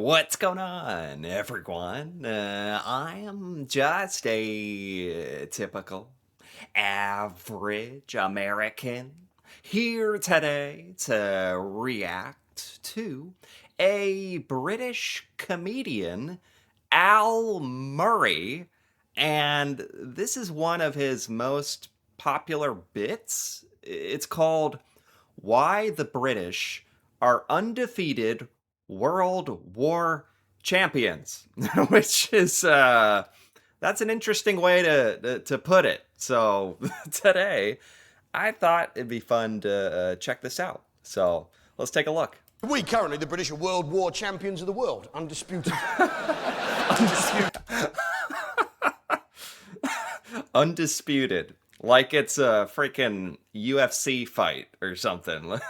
What's going on, everyone? I am just a typical, average American here today to react to a British comedian, Al Murray, and this is one of his most popular bits. It's called Why the British Are Undefeated World War Champions, which is that's an interesting way to put it. So today, I thought it'd be fun to check this out. So let's take a look. We currently, the British, are World War champions of the world, undisputed. Undisputed, like it's a freaking UFC fight or something.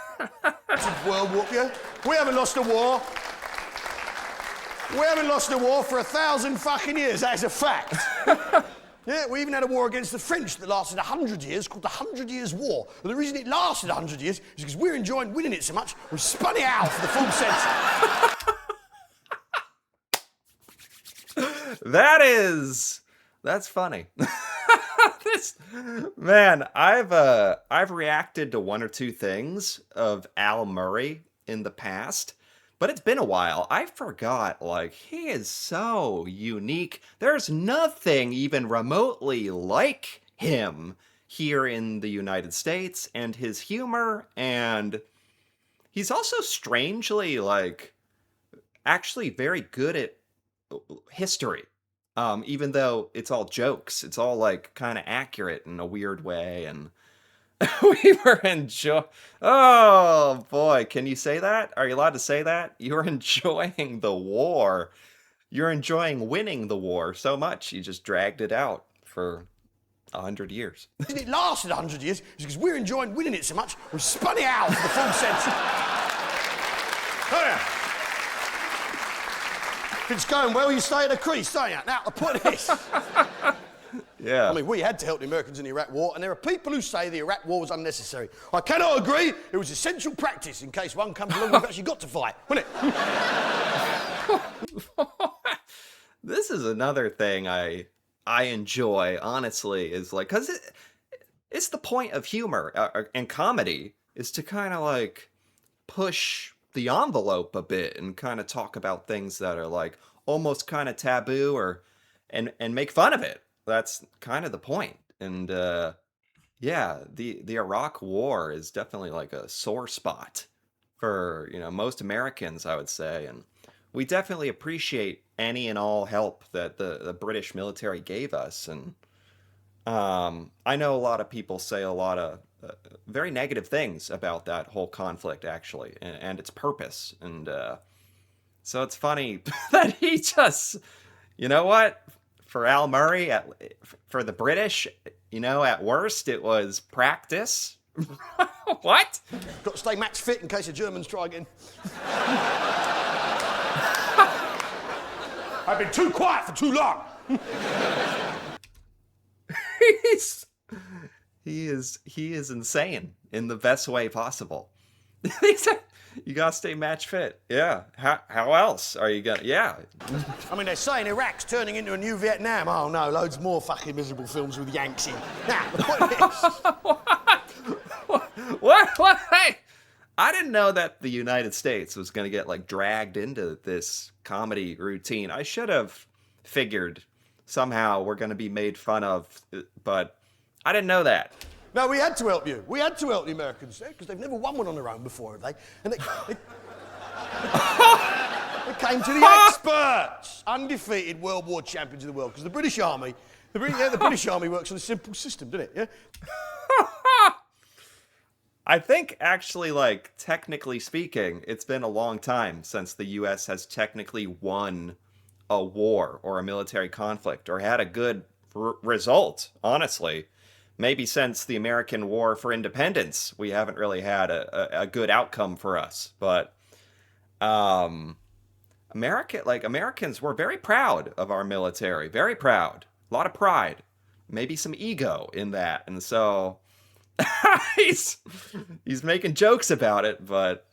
World War, yeah. We haven't lost a war. We haven't lost a war for 1,000 fucking years. That is a fact. Yeah, we even had a war against the French that lasted 100 years, called the 100 Years' War. And the reason it lasted 100 years is because we're enjoying winning it so much, we've spun it out for the full sense. That's funny. This man, I've reacted to one or two things of Al Murray in the past, but it's been a while. I forgot, like, he is so unique. There's nothing even remotely like him here in the United States, and his humor, and he's also strangely, like, actually very good at history. Even though it's all jokes, it's all like kind of accurate in a weird way, and we were enjoy. Oh boy, can you say that? Are you allowed to say that? You're enjoying the war. You're enjoying winning the war so much you just dragged it out for 100 years. The reason it lasted 100 years is because we're enjoying winning it so much, we've spun it out for the full sense. Oh yeah. If it's going well, you stay at the crease, don't you? Now, the point is... Yeah. I mean, we had to help the Americans in the Iraq War, and there are people who say the Iraq War was unnecessary. I cannot agree. It was essential practice in case one comes along, we've actually got to fight, wasn't it? This is another thing I enjoy, honestly, is like, because it's the point of humor and comedy is to kind of like push the envelope a bit and kind of talk about things that are like almost kind of taboo, or and make fun of it. That's kind of the point. And yeah, the Iraq War is definitely like a sore spot for, most Americans, I would say, and we definitely appreciate any and all help that the British military gave us. And I know a lot of people say a lot of very negative things about that whole conflict, actually, and its purpose. And so it's funny that he just, you know what? For Al Murray, for the British, at worst, it was practice. What? Got to stay match fit in case the Germans try again. I've been too quiet for too long. He is insane in the best way possible. You gotta stay match fit. Yeah. How else are you gonna? Yeah. I mean, they're saying Iraq's turning into a new Vietnam. Oh no, loads more fucking miserable films with Yanks in. Now, the point is... What? Hey, I didn't know that the United States was gonna get like dragged into this comedy routine. I should have figured somehow we're gonna be made fun of, but I didn't know that. No, we had to help you. We had to help the Americans, because they've never won one on their own before, have they? And they came to the experts, undefeated World War champions of the world, because the British Army, the British Army works on a simple system, doesn't it? Yeah. I think, actually, like, technically speaking, it's been a long time since the U.S. has technically won a war or a military conflict or had a good result, honestly. Maybe since the American War for Independence, we haven't really had a good outcome for us. But Americans were very proud of our military, very proud. A lot of pride, maybe some ego in that. And so he's making jokes about it, but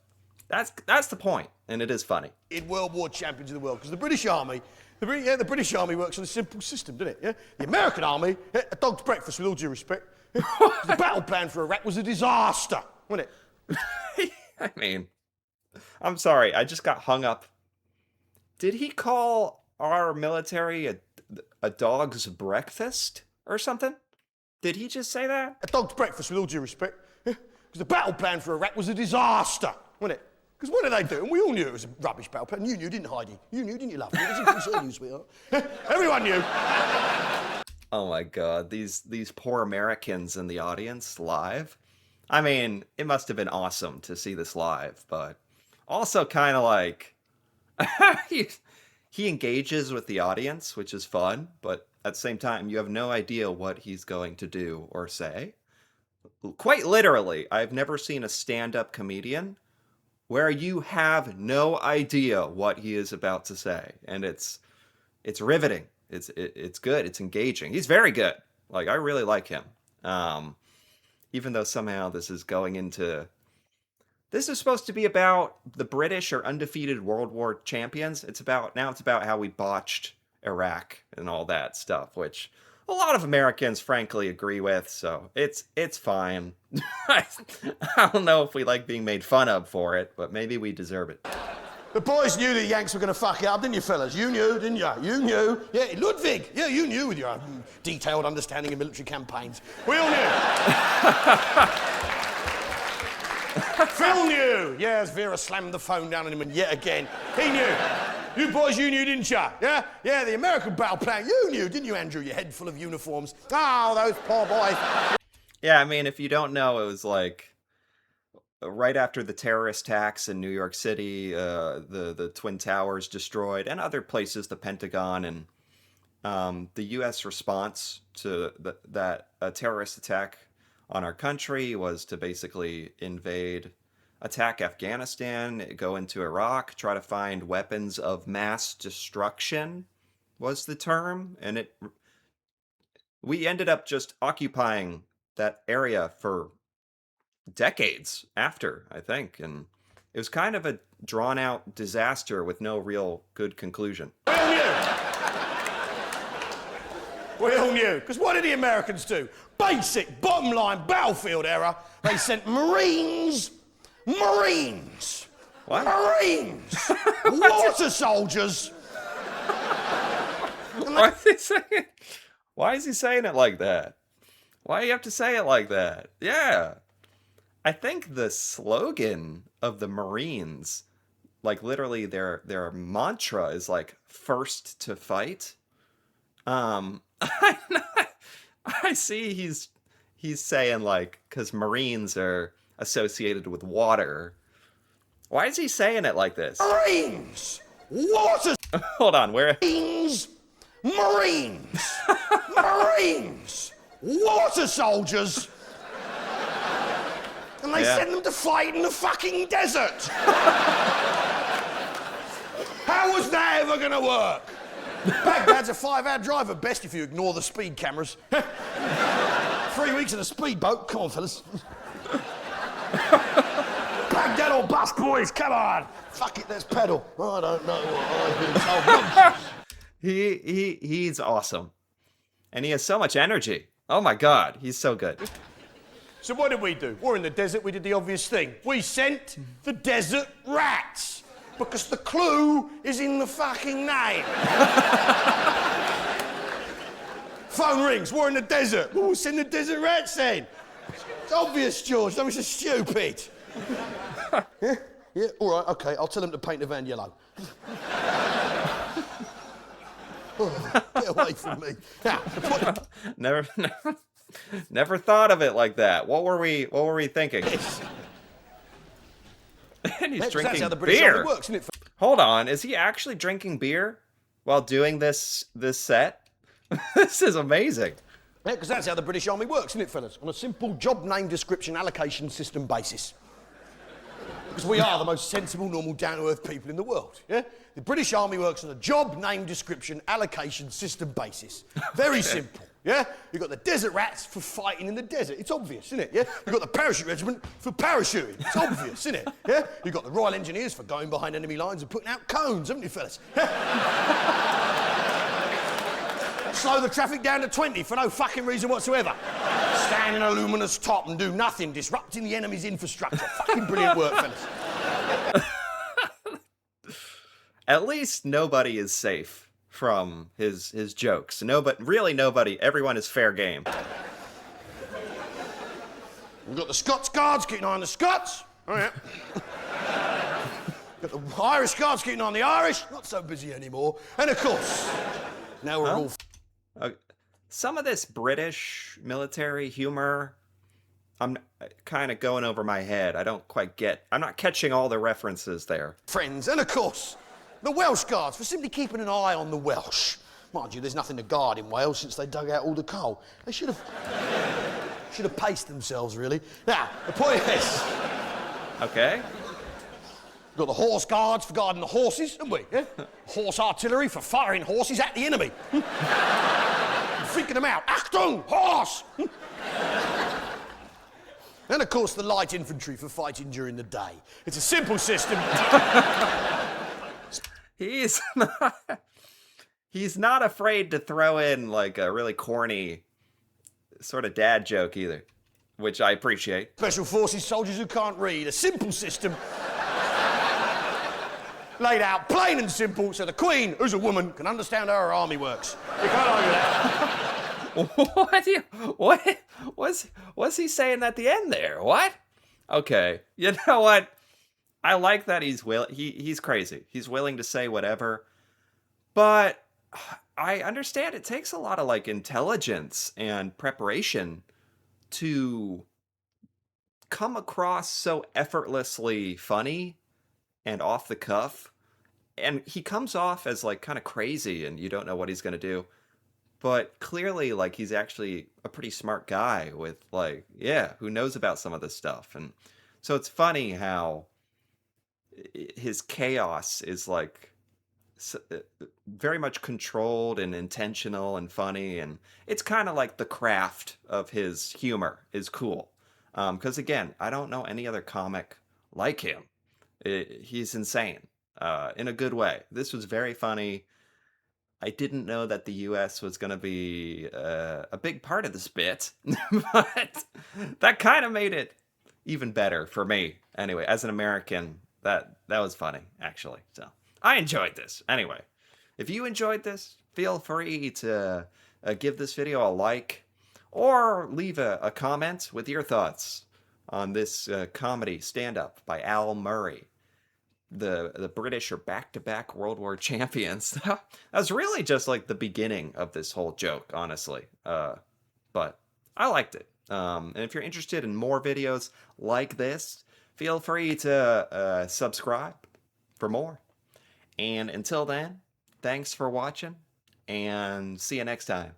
that's the point. and it is funny. World War champions of the world, because the British Army, the British Army works on a simple system, doesn't it? Yeah? The American Army, a dog's breakfast, with all due respect. The battle plan for Iraq was a disaster, wasn't it? I mean, I'm sorry, I just got hung up. Did he call our military a dog's breakfast or something? Did he just say that? A dog's breakfast, with all due respect. Because the battle plan for Iraq was a disaster, wasn't it? Because what did they do? And we all knew it was a rubbish battle plan. You knew, didn't Heidi? You knew, didn't you, love? It doesn't concern you, sweetheart. Everyone knew. Oh my God, these poor Americans in the audience live. I mean, it must have been awesome to see this live, but also kind of like he engages with the audience, which is fun, but at the same time, you have no idea what he's going to do or say. Quite literally, I've never seen a stand-up comedian where you have no idea what he is about to say, and it's riveting. It's good. It's engaging. He's very good. Like, I really like him. Even though somehow this is supposed to be about the British or undefeated World War champions. It's about how we botched Iraq and all that stuff, which a lot of Americans frankly agree with, so it's fine. I don't know if we like being made fun of for it, but maybe we deserve it. The boys knew the Yanks were going to fuck it up, didn't you, fellas? You knew, didn't you? You knew. Yeah, Ludwig. Yeah, you knew with your detailed understanding of military campaigns. We all knew. Phil knew. Yeah, as Vera slammed the phone down on him, and yet again, he knew. You boys, you knew, didn't you? Yeah? Yeah, the American battle plan. You knew, didn't you, Andrew? Your head full of uniforms. Oh, those poor boys. Yeah, I mean, if you don't know, it was like right after the terrorist attacks in New York City, the Twin Towers destroyed, and other places, the Pentagon, and the U.S. response to that terrorist attack on our country was to basically attack Afghanistan, go into Iraq, try to find weapons of mass destruction was the term, and we ended up just occupying that area for decades after, I think, and it was kind of a drawn-out disaster with no real good conclusion. We all knew. We all knew. Because what did the Americans do? Basic, bottom line, battlefield error. They sent Marines, What? Marines, water soldiers. Why is he saying it like that? Why do you have to say it like that? Yeah. I think the slogan of the Marines, like literally their mantra is like first to fight. I see he's saying like, because Marines are associated with water. Why is he saying it like this? Marines, water. Hold on, where? Marines, water soldiers. And they send them to fight in the fucking desert. How was that ever gonna work? Baghdad's a 5-hour drive at best if you ignore the speed cameras. 3 weeks in a speedboat. Come on, fellas. Baghdad or bust, boys. Come on. Fuck it, let's pedal. I don't know what I've been told. He's awesome. And he has so much energy. Oh my God, he's so good. So what did we do? We're in the desert, we did the obvious thing. We sent the desert rats. Because the clue is in the fucking name. Phone rings, we're in the desert. We'll send the desert rats then. It's obvious, George, don't be so stupid. Yeah? Yeah, all right, okay, I'll tell them to paint the van yellow. Oh, get away from me. Now, Never thought of it like that. What were we thinking? And he's drinking that's how the British beer. Army works, isn't it? Hold on, is he actually drinking beer while doing this set? This is amazing. Yeah, because that's how the British Army works, isn't it, fellas? On a simple job name description allocation system basis. Because we are the most sensible, normal, down-to-earth people in the world, yeah? The British Army works on a job name description allocation system basis. Very simple. Yeah? You've got the desert rats for fighting in the desert. It's obvious, isn't it? Yeah? You've got the parachute regiment for parachuting. It's obvious, isn't it? Yeah? You've got the Royal Engineers for going behind enemy lines and putting out cones, haven't you, fellas? Slow the traffic down to 20 for no fucking reason whatsoever. Stand in a luminous top and do nothing, disrupting the enemy's infrastructure. Fucking brilliant work, fellas. At least nobody is safe from his jokes. Really nobody. Everyone is fair game. We've got the Scots Guards keeping an eye on the Scots. Oh, yeah. Got the Irish Guards keeping an eye on the Irish. Not so busy anymore. And of course, now we're all... Some of this British military humor, I'm kind of going over my head. I don't quite get... I'm not catching all the references there. friends. And of course, the Welsh Guards for simply keeping an eye on the Welsh. Mind you, there's nothing to guard in Wales since they dug out all the coal. They should have paced themselves, really. Now, the point is... Okay. We've got the Horse Guards for guarding the horses, haven't we? Yeah? Horse artillery for firing horses at the enemy. Freaking them out. Achtung! Horse! And of course, the light infantry for fighting during the day. It's a simple system. He's not afraid to throw in like a really corny sort of dad joke either, which I appreciate. Special Forces soldiers who can't read. A simple system. Laid out plain and simple so the Queen, who's a woman, can understand how her army works. You can't argue that. What's he saying at the end there? What? Okay. You know what? I like that he's crazy. He's willing to say whatever. But I understand it takes a lot of like intelligence and preparation to come across so effortlessly funny and off the cuff. And he comes off as like kind of crazy and you don't know what he's going to do. But clearly, like, he's actually a pretty smart guy with, like, yeah, who knows about some of this stuff. And so it's funny how his chaos is, like, very much controlled and intentional and funny. And it's kind of like the craft of his humor is cool. Because, again, I don't know any other comic like him. He's insane in a good way. This was very funny. I didn't know that the U.S. was going to be a big part of this bit, but that kind of made it even better for me. Anyway, as an American, that was funny, actually. So I enjoyed this. Anyway, if you enjoyed this, feel free to give this video a like or leave a comment with your thoughts on this comedy stand-up by Al Murray. The British are back-to-back World War champions. That was really just like the beginning of this whole joke, honestly. But I liked it. And if you're interested in more videos like this, feel free to subscribe for more. And until then, thanks for watching, and see you next time.